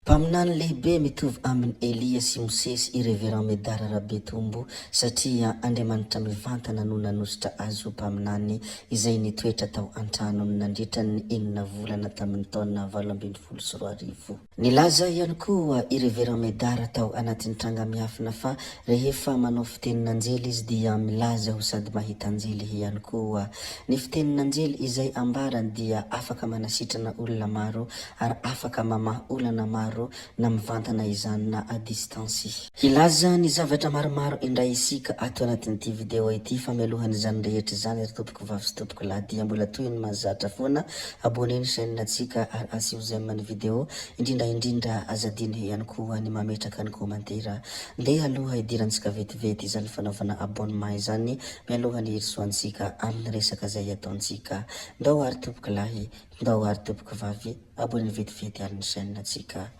Mpaminany lehibe mitovy amin'ny Elia sy Mosesy i Reverend Medard Rabetombo satria Andriamanitra mivantana no nanositra azy ho mpaminany izay nitoetra tao an-tranony nandritra ny 9 volana tamin'ny taona 2024. Nilaza ihany koa i Reverend Medard tao anatin'ny tranga miafina fa rehefa manao fitenin'anjely izy dia milaza ho sady mahita anjely ihany koa. Ny fitenin'anjely izay ambarany dia afaka manasitrana olona maro ary afaka mamaha olana maro na mivantana izany na a distance. Ilaza ny zavatra maromaro indray isika ato anatin'ity video ity fa mialohany izany rehetra izany ry tompoko vavy sy tompoko lahy dia mbola toy ny mahazatra foana aboneny chaîne antsika ary asio j'aime ny video indrindra azadiny ihany koa ny mametraka ny komantera ndeha aloha idirantsika vetivety izany fanaovana abonnement izany mialohany irisoantsika amin'ny resaka zay ataontsika. Ndao ary tompoko lahy, ndao ary tompoko vavy, aboneny vetivety ary ny chaîne antsika.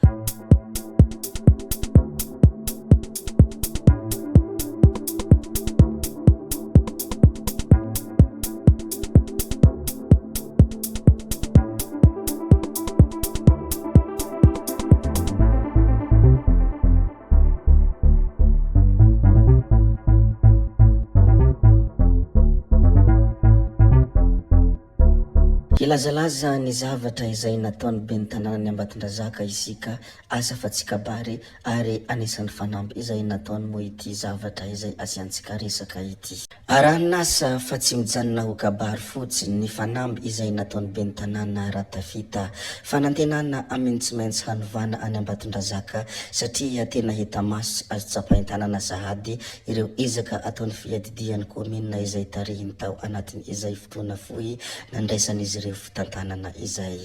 Ilazalaza ny zavatra izay nataony ben'ny tanàna ny Ambatondrazaka isika asa fa tsy kabary ary anisan'ny fanamby izay nataony moa ity zavatra izay asiantsika resaka ity. Aranasa fa tsy mijanona ho kabary fotsiny ny fanamby izay nataony ben'ny tanàna Ratafita fanantenana amin'ny tsy maintsy hanovana any Ambatondrazaka satria tena hita maso azo tsapainy tanàna sahady ireo ezaka ataony fiadidiany komina izay tarihiny tao anatiny izay fotoana fohy nandraisan'izy ireo fitantanana izay.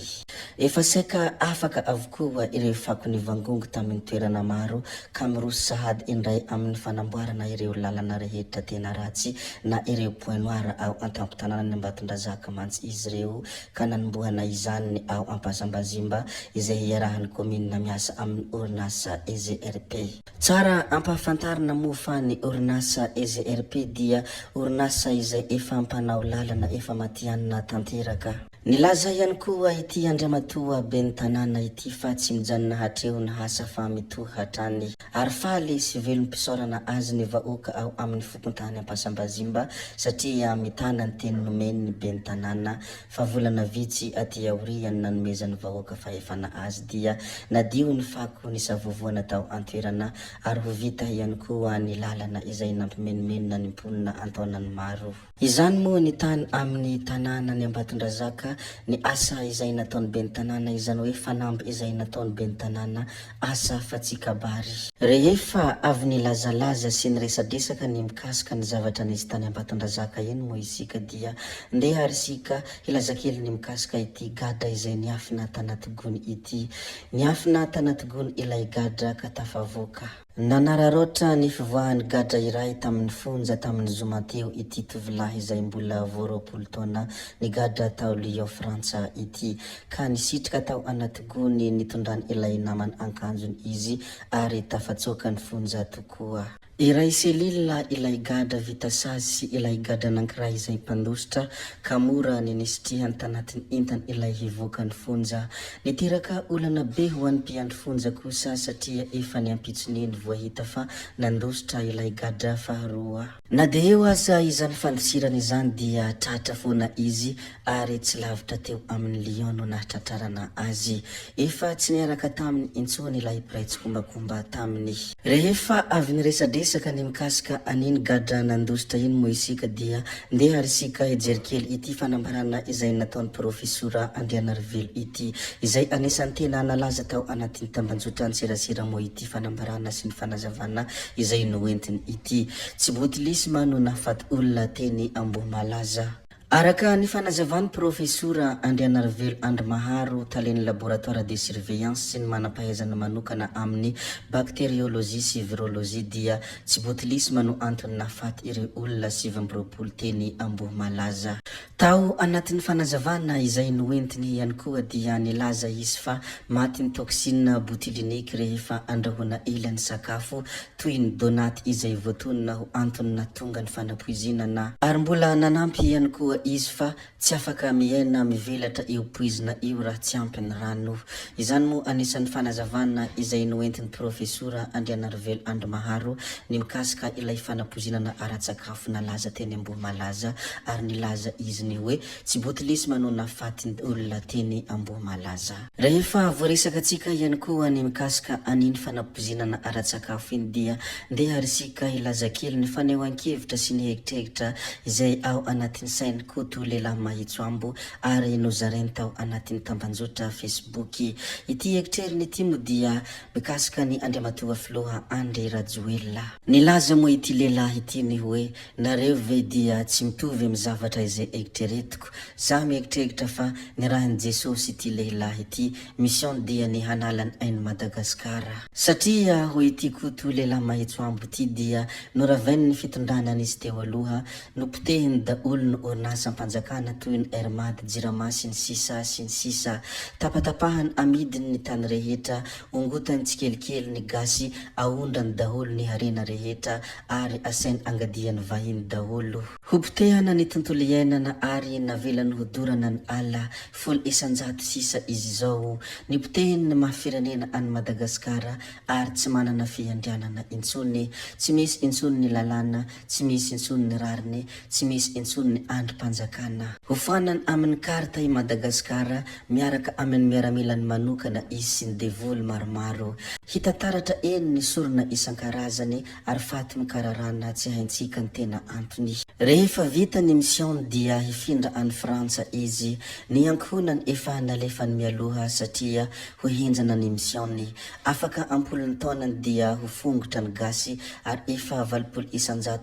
Efa saika afaka avokoa ireo fako ny vangongo tamin'ny toerana maro ka miroso sahady indray amin'ny fanamboarana ireo lalana rehetra tena ratsy na ireo point noir ao an-tampon-tanàna ny Ambatondrazaka mantsy izy ireo ka nanombohana izany ao Ampasambazimba izay iarahany komina miasa amin'ny orinasa EGRP. Tsara ampahafantarina moa fa ny orinasa EGRP dia orinasa izay efa ampanao lalana efa matianina tanteraka. Nilaza ihany koa ity andriamatoa ben'ny tanàna ity fa tsy mijanona hatreo ny hasa fa mitohy hatrany ary faly sy velom-pisaorana azy ny vahoaka ao amin'ny fokontany Ampasambazimba satria mitana ny teny nomeny ny ben'ny tanàna fa volana vitsy aty aoriany nanomezany vahoaka fahefana azy dia nadio ny fako ny savovoana tao an-toerana ary ho vita ihany koa ny lalana izay nampimenomenona ny mponina antaonany maro. Izany moa ny tany amin'ny tanàna ny Ambatondrazaka ny asa izay nataony ben'ny tanàna izany hoe fanamby izay nataony ben'ny tanàna asa fa tsy kabary. Rehefa avy ny lazalaza sy ny resadresaka ny mikasika ny zavatra nisy tany Ambatondrazaka iny moa isika dia ndeha ary isika hilazakely ny mikasika ity gadra izay niafina tanaty gony ity. Niafina tanaty gony ilay gadra ka tafavoaka. Nanararoatra ny fivoahan'ny gadra iray tamin'ny fonja tamin'ny zoma teo ity tovolahy izay mbola 20 taona ny gadra tao Lyon Frantsa ity ka nisitrika tao anaty gony nitondrany ilay namany ankanjony izy ary tafatsoaka ny fonja tokoa. Iray selila ilay gadra vita sazy sy ilay gadra nankiray izay mpandositra ka mora ny nisitrihany tanatiny intany ilay hivoaka ny fonja. Niteraka olana be ho an'ny mpiandry fonja kosa satria efa ny ampitsoneny voahita fa nandositra ilay gadra faharoa. Na de eo aza izany fandisirana izany dia tratra foana izy ary tsy lavitra teo amin'ny Lyon no nahatratrarana azy. Efa tsy niaraka taminy intsony ilay mpiray tsy kombakomba taminy. Rehefa avy ny resadresaka ny mikasika aniny gadra nandositra iny moa isika dia ndeha ary isika ejerikely ity fanambarana izay nataony profesora Andrianarivelo ity izay anisan'ny tena nalaza tao anatin'ny tambanjotra antserasera moa ity fanambarana sy ny fanazavana izay noentiny ity. Tsy botilisma no nahafaty olona teny Ambohimalaza. Araka ny fanazavany profesora Andrianarivelo Andrimaharo taleny laboratoire de surveillance sy ny manampahaizana manokana amin'ny bactériologie sy virologie dia tsy botilisma no antony nahafaty ireo olona 7 teny Ambohimalaza. Tao anatin'ny fanazavana izay noentiny ihany koa dia nilaza izy fa maty ny toxine botulinike rehefa andrahoana ela ny sakafo toy ny donaty izay voatonona ho antony natonga ny fanapoizinana ary mbola nanampy ihany koa izy fa tsy afaka miaina mivelatra io poizina io raha tsy ampy ny rano. Izany moa anisan'ny fanazavana izay noentin'ny profesora Andrianarivelo Andrimaharo ny mikasika ilay fanapozinana ara-tsakafo nalaza teny Ambohimalaza ary nilaza izy ny hoe tsy botilisy manao nafaty olona teny Ambohimalaza. Rehefa voaresaka antsika ihany koa ny mikasika aniny fanapozinana ara-tsakafo iny dia ndeha arisika ilaza kely ny fanehoan-kevitra sy ny hegitrehitra izay ao anatin'ny sainy Koto lehilahy Mahitsoambo ary nozarainy tao anatin'ny tambanjotra Facebook. Ity hegitreriny ity moa dia mikasika ny Andriamatoa Filoha Andry Rajoelina. Nilaza moa ity lehilahy ity ny hoe nareo ve dia tsy mitovy amin'ny zavatra izay egitreretiko. Zaho mihegitrehitra fa ny rahan'i Jesosy ity lehilahy ity mission dia ny hanala ny ain'i Madagasikara. Satria ho ity Koto lehilahy Mahitsoambo ity dia noravainy ny fitondrana an'izy teo aloha nopotehiny daholo ny orinasa am-panjakana toy ny Hermady, Jirama sy ny sisa tapatapahany amidiny ny tany rehetra, ongotany tsikelikely ny gasy, aondrany daholo ny harena rehetra ary asainy angadiany vahiny daholo. Hopotehana ny tontolo iainana ary navelany hodorana ny ala 106 izy zao. Nipotehiny ny mahafirenena any Madagasikara ary tsy manana fiandrianana intsony, tsy misy intsony ny lalàna, tsy misy intsony ny rariny, tsy misy intsony ny androm-panjakana. Hofanany amin'ny karta i Madagasikara miaraka amin'ny miaramilany manokana izy sy ny devoly maromaro. Hita taratra eny ny sorona isan-karazany ary faty mikararana tsy haintsika ny tena antony. Rehefa vita ny mission dia hifindra any Frantsa izy. Ny ankohonany efa nalefany mialoha satria ho hinjana ny mission. Afaka ampolony taonany dia ho fongotra ny gasy ary efa 80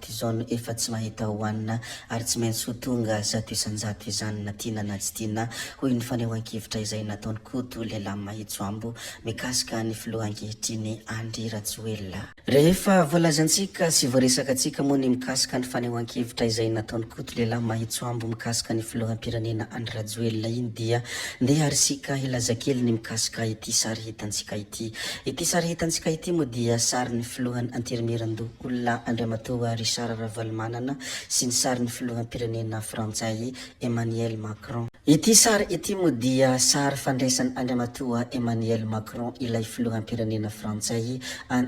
izao no efa tsy mahita hoanina ary tsy maintsy ho tonga 100 izany na tiana na tsy tiana, hoy ny fanehoan-kevitra izay nataony Koto lehilahy Mahitsoambo mikasika ny filoha ankehitriny Andry Rajoelina. Rehefa voalazantsika sy voaresaka antsika moa ny mikasika ny fanehoan-kevitra izay nataony Koto lehilahy Mahitsoambo mikasika ny filoham-pirenena Andry Rajoelina iny dia ndeha arisika ilaza kely ny mikasika ity sary hitantsika ity. Ity sary hitantsika ity moa dia sary ny filohan'ny anterimeran-doholona Andriamatoa Richard Ravalomanana sy ny sary ny filoham-pirenena Frantsay Emmanuel Macron. Ity sary ity moa dia sary fandraisan'ny Andriamatoa Emmanuel Macron ilay filoham-pirenena Frantsay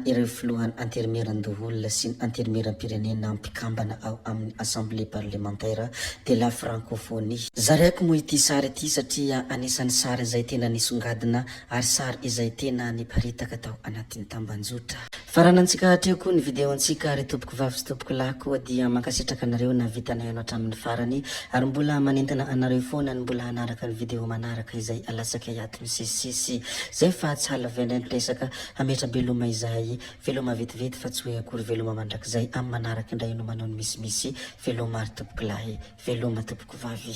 ireo filohan'ny anterimeran-doholona sy ny anterimeram-pirenena mpikambana ao amin'ny Assemblée parlementaire de la francophonie. Zareko moa ity sary ity satria anisan'ny sary izay tena nisongadina ary sary izay tena niparitaka tao anatin'ny tambanjotra. Faranantsika hatreo koa ny video antsika ary tompoko vavy sy tompoko lahy koa dia mankasitraka anareo na vitanay ianao hatramin'ny farany ary mbola manentana anareo foana ny mbola hanaraka ny video manaraka izay alatsaka hiato misisisy zay fa tsy halavendendresaka hametra beloma izahay veloma vetivety fa tsy hoe akory veloma mandrakizay amin'ny manaraka indray no manao ny misimisy veloma ary tompoko lahy veloma tompoko vavy.